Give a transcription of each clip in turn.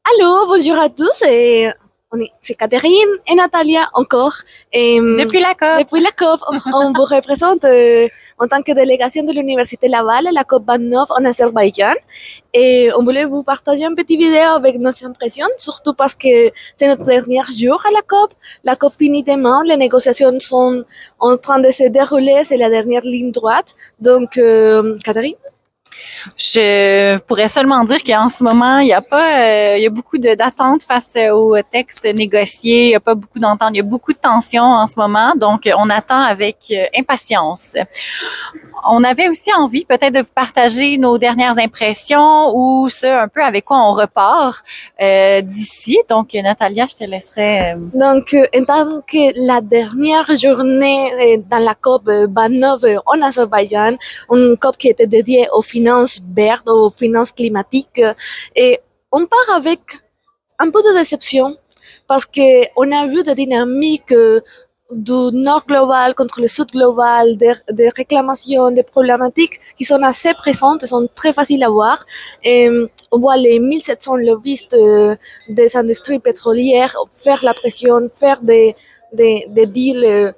Allô, bonjour à tous. C'est Catherine et Natalia encore. Depuis la COP. Depuis la COP, on vous représente en tant que délégation de l'Université Laval à la COP 29 en Azerbaïdjan. Et on voulait vous partager une petite vidéo avec nos impressions, surtout parce que c'est notre dernier jour à la COP. La COP finit demain, les négociations sont en train de se dérouler, c'est la dernière ligne droite. Donc, Catherine? Je pourrais seulement dire qu'en ce moment, il y a beaucoup d'attentes face aux textes négociés. Il y a pas beaucoup d'entente. Il y a beaucoup de tensions en ce moment. Donc, on attend avec impatience. On avait aussi envie peut-être de vous partager nos dernières impressions ou ce un peu avec quoi on repart d'ici. Donc, Natalia, je te laisserai. Donc, en tant que la dernière journée dans la COP 29 en Azerbaïdjan, une COP qui était dédiée aux finances vertes, aux finances climatiques, et on part avec un peu de déception parce que on a vu des dynamiques du nord global contre le sud global, des réclamations, des problématiques qui sont assez présentes et sont très faciles à voir. Et on voit les 1700 lobbyistes des industries pétrolières faire la pression, faire des deals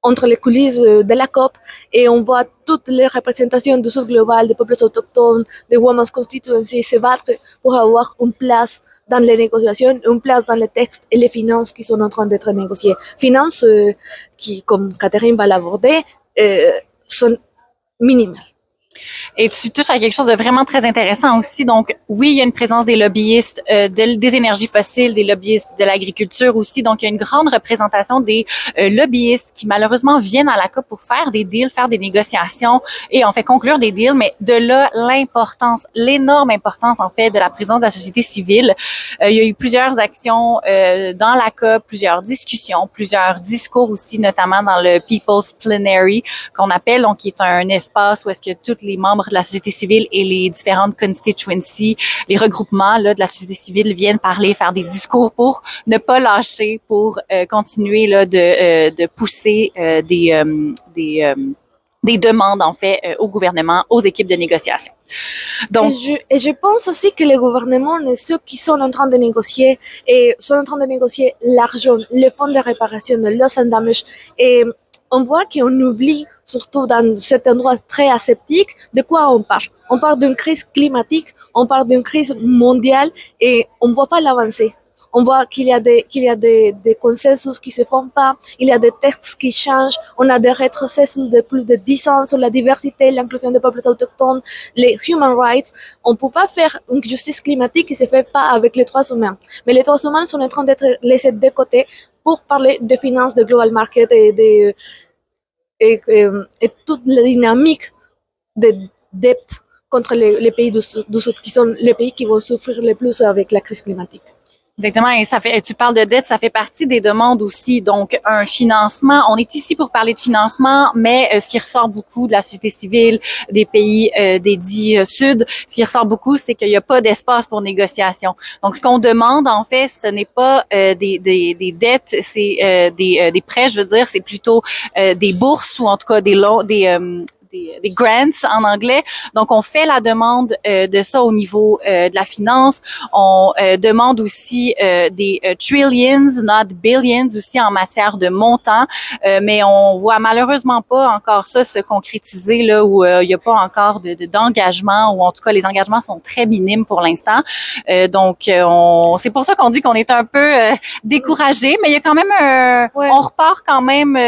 entre les coulisses de la COP, et on voit toutes les représentations du Sud global, des peuples autochtones, des Women's Constituency se battre pour avoir une place dans les négociations, une place dans les textes et les finances qui sont en train d'être négociées. Finances qui, comme Catherine va l'aborder, sont minimales. Et tu touches à quelque chose de vraiment très intéressant aussi. Donc, oui, il y a une présence des lobbyistes des énergies fossiles, des lobbyistes de l'agriculture aussi. Donc, il y a une grande représentation des lobbyistes qui, malheureusement, viennent à la COP pour faire des deals, faire des négociations et on fait conclure des deals. Mais de là, l'importance, l'énorme importance, en fait, de la présence de la société civile. Il y a eu plusieurs actions dans la COP, plusieurs discussions, plusieurs discours aussi, notamment dans le People's Plenary qu'on appelle, donc qui est un espace où est-ce que toutes les membres de la société civile et les différentes constituencies, les regroupements là, de la société civile viennent parler, faire des discours pour ne pas lâcher, pour continuer là, de pousser des demandes, en fait, au gouvernement, aux équipes de négociation. Donc, et je pense aussi que les gouvernements et ceux qui sont en train de négocier, et sont en train de négocier l'argent, le fonds de réparation, le loss and damage, et on voit qu'on oublie, surtout dans cet endroit très aseptique, de quoi on parle. On parle d'une crise climatique, on parle d'une crise mondiale et on ne voit pas l'avancée. On voit qu'il y a des consensus qui se font pas, il y a des textes qui changent, on a des rétrocessus de plus de 10 ans sur la diversité, l'inclusion des peuples autochtones, les human rights. On peut pas faire une justice climatique qui se fait pas avec les droits humains. Mais les droits humains sont en train d'être laissés de côté pour parler de finances, de global market et toute la dynamique de dette contre les pays du Sud, qui sont les pays qui vont souffrir le plus avec la crise climatique. Exactement, et tu parles de dette, ça fait partie des demandes aussi. Donc, un financement, on est ici pour parler de financement, mais ce qui ressort beaucoup de la société civile, des pays des dits Sud, ce qui ressort beaucoup, c'est qu'il n'y a pas d'espace pour négociation. Donc, ce qu'on demande, en fait, ce n'est pas des dettes, c'est des prêts, je veux dire, c'est plutôt des bourses ou en tout cas des grants en anglais. Donc, on fait la demande de ça au niveau de la finance. On demande aussi des trillions, not billions, aussi en matière de montant. Mais on voit malheureusement pas encore ça se concrétiser là où il n'y a pas encore d'engagement, ou en tout cas les engagements sont très minimes pour l'instant. Donc, c'est pour ça qu'on dit qu'on est un peu découragé, mais il y a quand même on repart quand même.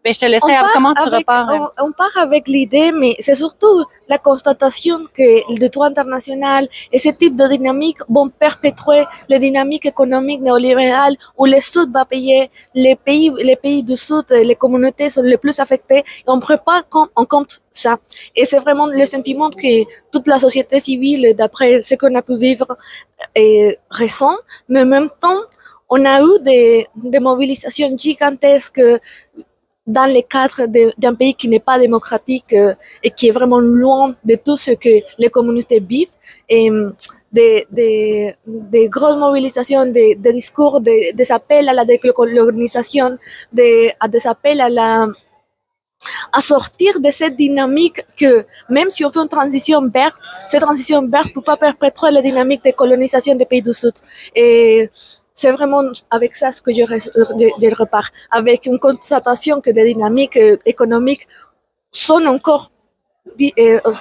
Mais je te laisserai comment tu repars. On part avec l'idée, mais c'est surtout la constatation que le droit international et ce type de dynamique vont perpétuer les dynamiques économiques néolibérales où le Sud va payer, les pays du Sud, les communautés sont les plus affectées, et on ne prend pas en compte ça. Et c'est vraiment le sentiment que toute la société civile, d'après ce qu'on a pu vivre, ressent, mais en même temps, on a eu des mobilisations gigantesques dans le cadre d'un pays qui n'est pas démocratique et qui est vraiment loin de tout ce que les communautés vivent, et des grosses mobilisations, des discours, des appels à la décolonisation, des appels à la à sortir de cette dynamique que même si on fait une transition verte, cette transition verte ne peut pas perpétuer la dynamique de colonisation des pays du Sud. Et c'est vraiment avec ça que je repars, avec une constatation que des dynamiques économiques sont encore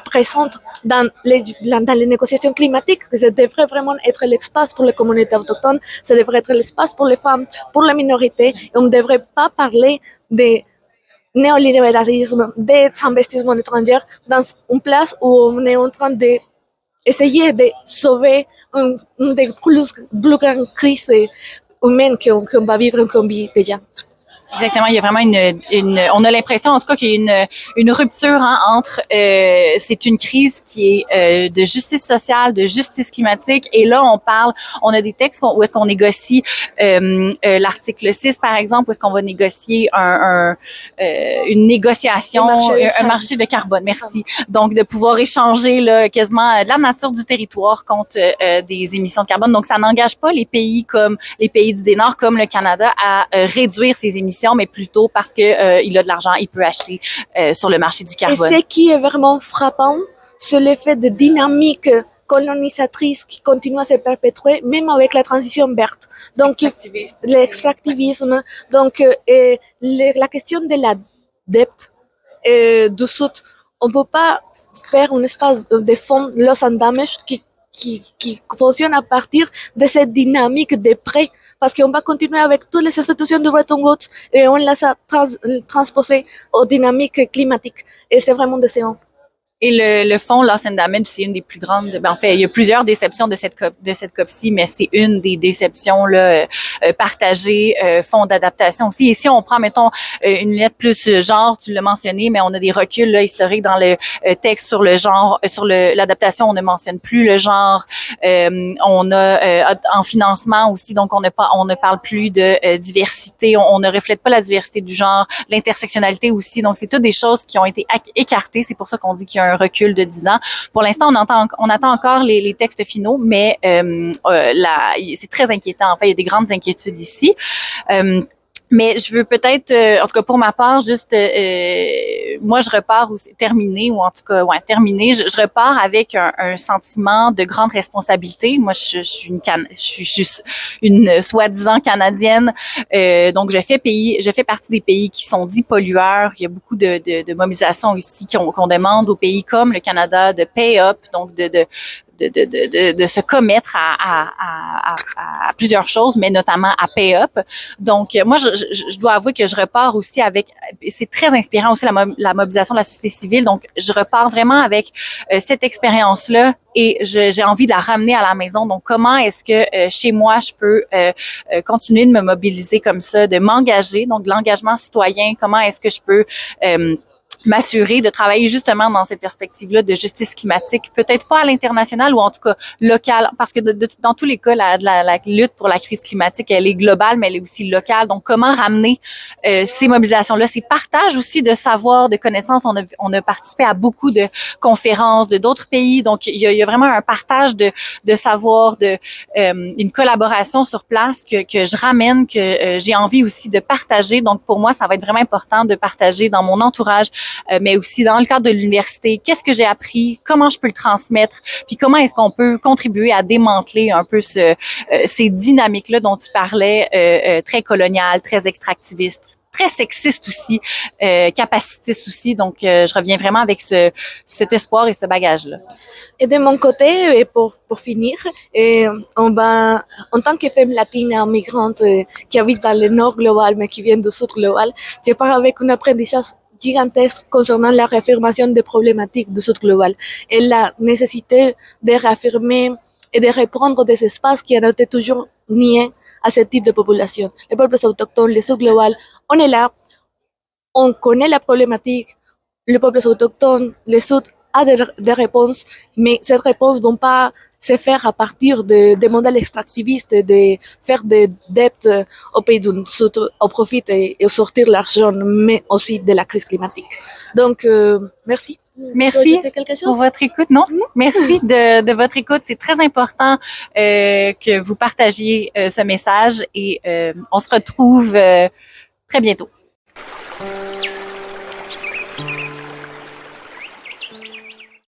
présentes dans les négociations climatiques, que ça devrait vraiment être l'espace pour les communautés autochtones, ça devrait être l'espace pour les femmes, pour les minorités, et on ne devrait pas parler de néolibéralisme, des investissements étrangers dans une place où on est en train d'essayer de sauver une des plus grandes crises humaines qu'on va vivre et qu'on vit déjà. Exactement, il y a vraiment on a l'impression en tout cas qu'il y a une rupture entre c'est une crise qui est de justice sociale, de justice climatique, et là on a des textes où est-ce qu'on négocie l'article 6 par exemple, où est-ce qu'on va négocier une négociation, un marché de carbone, merci. Donc de pouvoir échanger là quasiment de la nature du territoire contre des émissions de carbone. Donc ça n'engage pas les pays comme les pays du Nord comme le Canada à réduire ses émissions, mais plutôt parce que il a de l'argent, il peut acheter sur le marché du carbone. Et ce qui est vraiment frappant, c'est l'effet de dynamique colonisatrice qui continue à se perpétuer, même avec la transition verte. Donc, l'extractivisme. Donc, la question de la dette du Sud, on peut pas faire un espace de fonds loss and damage qui fonctionne à partir de cette dynamique de prêts, parce qu'on va continuer avec toutes les institutions de Bretton Woods et on les a transposées aux dynamiques climatiques. Et c'est vraiment décevant. Et le fonds Loss and Damage, c'est une des plus grandes. En fait, il y a plusieurs déceptions de cette COP-ci, mais c'est une des déceptions là partagées. Fonds d'adaptation aussi. Et si on prend, mettons, une lettre plus genre, tu l'as mentionné, mais on a des reculs là, historiques dans le texte sur le genre, sur l'adaptation, on ne mentionne plus le genre. On a en financement aussi, donc on ne parle plus de diversité. On ne reflète pas la diversité du genre, l'intersectionnalité aussi. Donc c'est toutes des choses qui ont été écartées. C'est pour ça qu'on dit qu'il y a un recul de 10 ans. Pour l'instant, on attend encore les textes finaux, mais c'est très inquiétant. En fait, il y a des grandes inquiétudes ici. Mais je veux peut-être, en tout cas pour ma part, juste, moi je repars terminé, ou en tout cas, terminé. Je repars avec un sentiment de grande responsabilité. Moi, je suis une soi-disant Canadienne, donc je fais partie des pays qui sont dits pollueurs. Il y a beaucoup de mobilisation ici qu'on demande aux pays comme le Canada de pay up, donc de se commettre à plusieurs choses, mais notamment à pay up. Donc, moi, je dois avouer que je repars aussi avec, c'est très inspirant aussi la mobilisation de la société civile. Donc, je repars vraiment avec cette expérience-là et j'ai envie de la ramener à la maison. Donc, comment est-ce que chez moi, je peux continuer de me mobiliser comme ça, de m'engager, donc de l'engagement citoyen, comment est-ce que je peux m'assurer de travailler justement dans cette perspective-là de justice climatique, peut-être pas à l'international ou en tout cas locale, parce que dans tous les cas, la lutte pour la crise climatique, elle est globale, mais elle est aussi locale. Donc, comment ramener ces mobilisations-là, ces partages aussi de savoir, de connaissances. On a participé à beaucoup de conférences de d'autres pays, donc il y a vraiment un partage de savoir, une collaboration sur place que je ramène, que j'ai envie aussi de partager. Donc, pour moi, ça va être vraiment important de partager dans mon entourage, mais aussi dans le cadre de l'université, qu'est-ce que j'ai appris, comment je peux le transmettre, puis comment est-ce qu'on peut contribuer à démanteler un peu ces dynamiques-là dont tu parlais, très coloniales, très extractivistes, très sexistes aussi, capacitistes aussi. Donc, je reviens vraiment avec cet espoir et ce bagage-là. Et de mon côté, et pour finir, on va, en tant que femme latine migrante qui habite dans le nord global, mais qui vient du sud global, je pars avec un apprentissage gigantesque concernant la réaffirmation des problématiques du sud global et la nécessité de réaffirmer et de reprendre des espaces qui ont été toujours niés à ce type de population. Les peuples autochtones, le sud global, on est là, on connaît la problématique, les peuples autochtones, le sud a des réponses, mais ces réponses vont pas se faire à partir de modèles extractivistes, de faire des dettes au pays du Sud au profit et sortir l'argent, mais aussi de la crise climatique. Donc, merci. Merci pour votre écoute. Non, merci de votre écoute. C'est très important que vous partagiez ce message et on se retrouve très bientôt.